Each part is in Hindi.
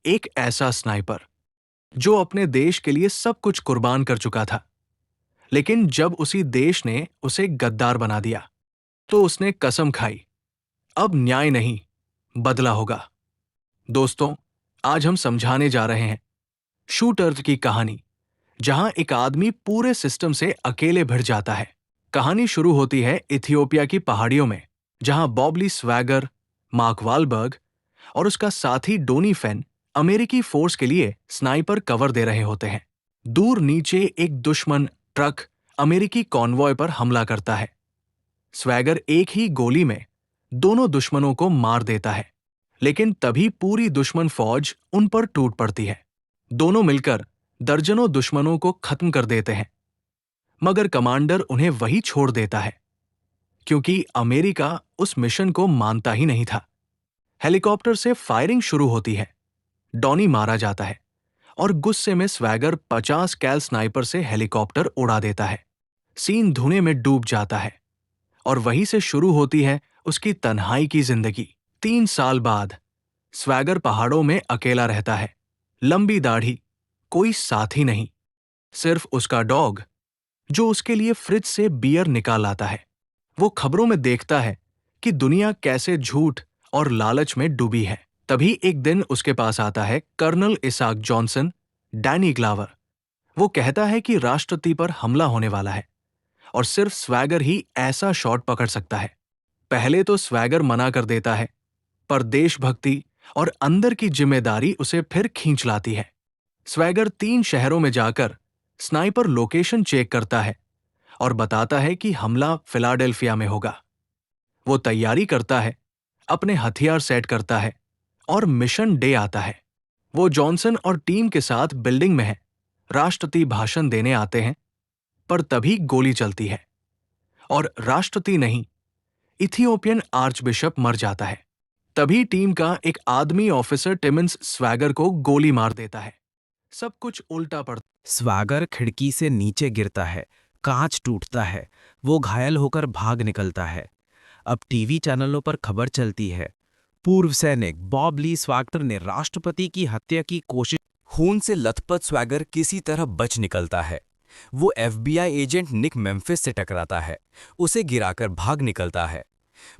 एक ऐसा स्नाइपर जो अपने देश के लिए सब कुछ कुर्बान कर चुका था। लेकिन जब उसी देश ने उसे गद्दार बना दिया तो उसने कसम खाई, अब न्याय नहीं, बदला होगा। दोस्तों, आज हम समझाने जा रहे हैं शूटर की कहानी, जहां एक आदमी पूरे सिस्टम से अकेले भिड़ जाता है। कहानी शुरू होती है इथियोपिया की पहाड़ियों में, जहां बॉबली स्वैगर, मार्क वालबर्ग और उसका साथी डोनी फेन अमेरिकी फोर्स के लिए स्नाइपर कवर दे रहे होते हैं। दूर नीचे एक दुश्मन ट्रक अमेरिकी कॉन्वॉय पर हमला करता है। स्वैगर एक ही गोली में दोनों दुश्मनों को मार देता है, लेकिन तभी पूरी दुश्मन फौज उन पर टूट पड़ती है। दोनों मिलकर दर्जनों दुश्मनों को खत्म कर देते हैं, मगर कमांडर उन्हें वही छोड़ देता है, क्योंकि अमेरिका उस मिशन को मानता ही नहीं था। हेलीकॉप्टर से फायरिंग शुरू होती है। डॉनी मारा जाता है और गुस्से में स्वैगर 50 कैल स्नाइपर से हेलीकॉप्टर उड़ा देता है। सीन धुएं में डूब जाता है और वहीं से शुरू होती है उसकी तन्हाई की जिंदगी। 3 साल बाद स्वैगर पहाड़ों में अकेला रहता है। लंबी दाढ़ी, कोई साथी नहीं, सिर्फ उसका डॉग जो उसके लिए फ्रिज से बियर निकाल आता है। वो खबरों में देखता है कि दुनिया कैसे झूठ और लालच में डूबी है। तभी एक दिन उसके पास आता है कर्नल इसाक जॉनसन, डैनी ग्लावर। वो कहता है कि राष्ट्रपति पर हमला होने वाला है और सिर्फ स्वैगर ही ऐसा शॉट पकड़ सकता है। पहले तो स्वैगर मना कर देता है, पर देशभक्ति और अंदर की जिम्मेदारी उसे फिर खींच लाती है। स्वैगर 3 शहरों में जाकर स्नाइपर लोकेशन चेक करता है और बताता है कि हमला फिलाडेल्फिया में होगा। वो तैयारी करता है, अपने हथियार सेट करता है और मिशन डे आता है। वो जॉनसन और टीम के साथ बिल्डिंग में है, राष्ट्रपति भाषण देने आते हैं, पर तभी गोली चलती है और राष्ट्रपति नहीं, इथियोपियन आर्चबिशप मर जाता है। तभी टीम का एक आदमी ऑफिसर टिमन्स स्वैगर को गोली मार देता है। सब कुछ उल्टा पड़ता। स्वैगर खिड़की से नीचे गिरता है, कांच टूटता है, वो घायल होकर भाग निकलता है। अब टीवी चैनलों पर खबर चलती है, पूर्व सैनिक बॉब ली स्वैगर ने राष्ट्रपति की हत्या की कोशिश। खून से लथपथ स्वैगर किसी तरह बच निकलता है। वो एफबीआई एजेंट निक मेम्फिस से टकराता है, उसे गिराकर भाग निकलता है।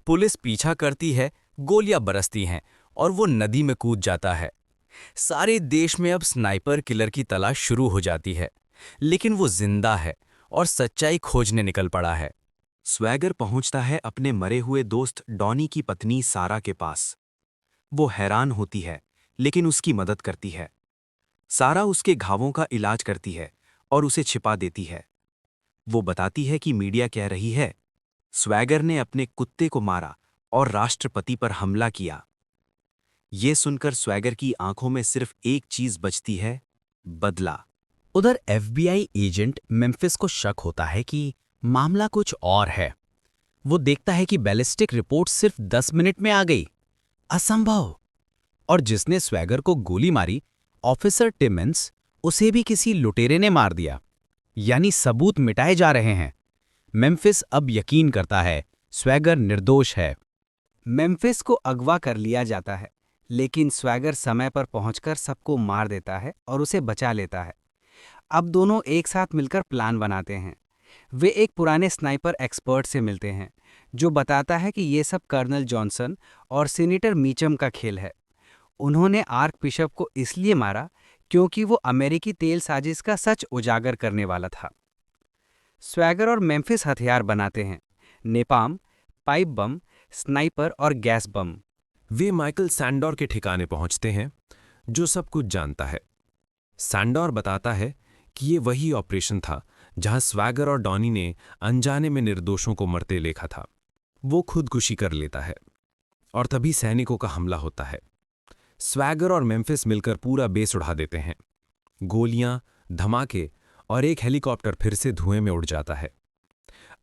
पुलिस पीछा करती है, गोलियां बरसती हैं और वो नदी में कूद जाता है। सारे देश में अब स्नाइपर किलर की तलाश शुरू हो जाती है, लेकिन वो जिंदा है और सच्चाई खोजने निकल पड़ा है। स्वैगर पहुंचता है अपने मरे हुए दोस्त डॉनी की पत्नी सारा के पास। वो हैरान होती है, लेकिन उसकी मदद करती है। सारा उसके घावों का इलाज करती है और उसे छिपा देती है। वो बताती है कि मीडिया कह रही है, स्वैगर ने अपने कुत्ते को मारा और राष्ट्रपति पर हमला किया। ये सुनकर स्वैगर की आंखों में सिर्फ एक चीज बचती है, बदला। उधर एफबीआई एजेंट मेम्फिस को शक होता है कि मामला कुछ और है। वो देखता है कि बैलिस्टिक रिपोर्ट सिर्फ 10 मिनट में आ गई। असंभव। और जिसने स्वैगर को गोली मारी, ऑफिसर टिमन्स, उसे भी किसी लुटेरे ने मार दिया। यानी सबूत मिटाए जा रहे हैं। मेम्फिस अब यकीन करता है स्वैगर निर्दोष है। मेम्फिस को अगवा कर लिया जाता है, लेकिन स्वैगर समय पर पहुंचकर सबको मार देता है और उसे बचा लेता है। अब दोनों एक साथ मिलकर प्लान बनाते हैं। वे एक पुराने स्नाइपर एक्सपर्ट से मिलते हैं, जो बताता है कि ये सब कर्नल जॉनसन और सीनेटर मीचम का खेल है। उन्होंने आर्क बिशप को इसलिए मारा क्योंकि वो अमेरिकी तेल साजिश का सच उजागर करने वाला था। स्वैगर और मेम्फिस हथियार बनाते हैं, नेपाम, पाइप बम, स्नाइपर और गैस बम। वे माइकल सैंडोर के ठिकाने पहुंचते हैं, जो सब कुछ जानता है। सैंडोर बताता है कि ये वही ऑपरेशन था जहां स्वैगर और डॉनी ने अनजाने में निर्दोषों को मरते देखा था। वो खुदकुशी कर लेता है और तभी सैनिकों का हमला होता है। स्वैगर और मेम्फिस मिलकर पूरा बेस उड़ा देते हैं। गोलियां, धमाके और एक हेलीकॉप्टर फिर से धुएं में उड़ जाता है।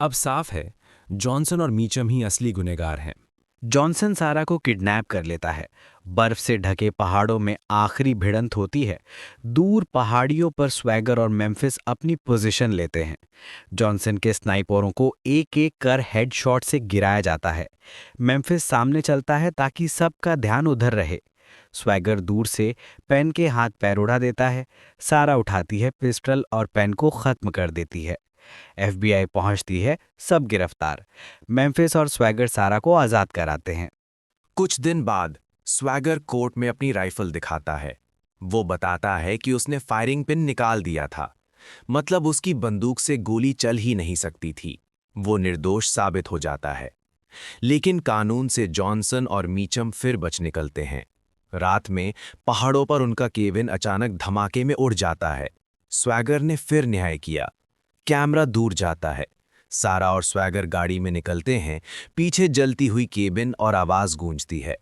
अब साफ है, जॉनसन और मीचम ही असली गुनहगार हैं। जॉनसन सारा को किडनैप कर लेता है। बर्फ से ढके पहाड़ों में आखिरी भिड़ंत होती है। दूर पहाड़ियों पर स्वैगर और मेम्फिस अपनी पोजीशन लेते हैं। जॉनसन के स्नाइपरों को एक एक कर हेडशॉट से गिराया जाता है। मेम्फिस सामने चलता है ताकि सबका ध्यान उधर रहे। स्वैगर दूर से पेन के हाथ पैर उड़ा देता है। सारा उठाती है पिस्टल और पेन को खत्म कर देती है। एफबीआई पहुंचती है, सब गिरफ्तार। मेम्फिस और स्वैगर सारा को आजाद कराते हैं। कुछ दिन बाद स्वैगर कोर्ट में अपनी राइफल दिखाता है। वो बताता है कि उसने फायरिंग पिन निकाल दिया था, मतलब उसकी बंदूक से गोली चल ही नहीं सकती थी। वो निर्दोष साबित हो जाता है। लेकिन कानून से जॉनसन और मीचम फिर बच निकलते हैं। रात में पहाड़ों पर उनका केबिन अचानक धमाके में उड़ जाता है। स्वैगर ने फिर न्याय किया। कैमरा दूर जाता है। सारा और स्वैगर गाड़ी में निकलते हैं। पीछे जलती हुई केबिन और आवाज गूंजती है।